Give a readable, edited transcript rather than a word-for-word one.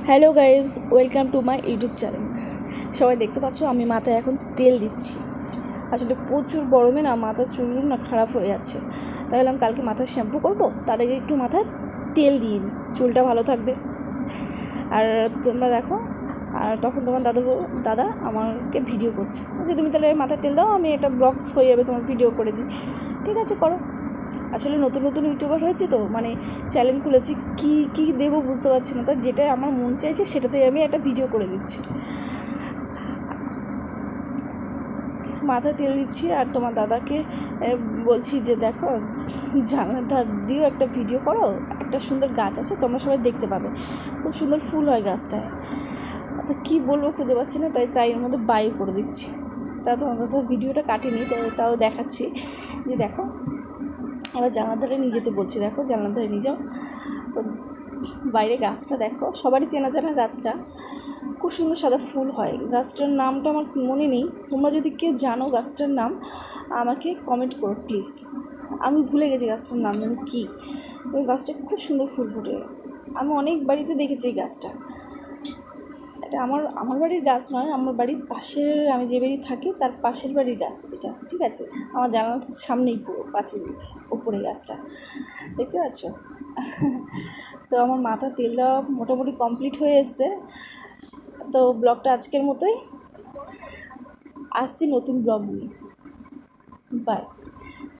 Hello guys, welcome to my YouTube channel. সবাই দেখতে পাচ্ছ আমি মাথায় এখন তেল দিচ্ছি। আসলে প্রচুর গরমে না মাথার চুলগুলো না খারাপ হয়ে যাচ্ছে। তাই বললাম কালকে মাথায় শ্যাম্পু করবো, তার আগে একটু মাথায় তেল দিয়ে নিই, চুলটা ভালো থাকবে। আর তোমরা দেখো, আর তখন তোমার দাদা আমাকে ভিডিও করছে যে তুমি তাহলে মাথায় তেল দাও, আমি একটা ব্লগস হয়ে যাবে, তোমার ভিডিও করে দিই। ঠিক আছে, করো। আসলে নতুন নতুন ইউটিউবার হয়েছে তো, মানে চ্যানেল খুলেছি, কী দেবো বুঝতে পারছি না, তাই যেটা আমার মন চাইছে সেটাতেই আমি একটা ভিডিও করে দিচ্ছি। মাথায় তেল দিচ্ছি আর তোমার দাদাকে বলছি যে দেখো, জানালার ধার দিয়েও একটা ভিডিও করো, একটা সুন্দর গাছ আছে, তোমরা সবাই দেখতে পাবে, খুব সুন্দর ফুল হয় গাছটায়। তো কী বলবো খুঁজে পাচ্ছি না, তাই এর মধ্যে বাই করে দিচ্ছি। তোমার দাদা ভিডিওটা কাটিনি, তাও দেখাচ্ছি যে দেখো। এবার জানলার ধারে নিয়ে যেতে বলছি, দেখো জানলার ধারে নিয়ে যাও। তো বাইরে গাছটা দেখো, সবারই চেনা জানা গাছটা, খুব সুন্দর সাদা ফুল হয়। গাছটার নামটা আমার মনে নেই, তোমরা যদি কেউ জানো গাছটার নাম আমাকে কমেন্ট করো প্লিজ। আমি ভুলে গেছি গাছটার নাম যেন কী। ওই গাছটা খুব সুন্দর ফুল ফোটে, আমি অনেক বাড়িতে দেখেছি এই গাছটা। এটা আমার বাড়ির গাছ নয়, আমার বাড়ির পাশের, আমি যে বাড়ি থাকি তার পাশের বাড়ির গাছ এটা, ঠিক আছে। আমার জানালার সামনেই পুরো পাঁচিল ওপরে গাছটা, দেখতে পাচ্ছ। তো আমার মাথা তেল দেওয়া মোটামুটি কমপ্লিট হয়ে এসছে। তো ব্লগটা আজকের মতোই, আসছি নতুন ব্লগ নিয়ে। বাই।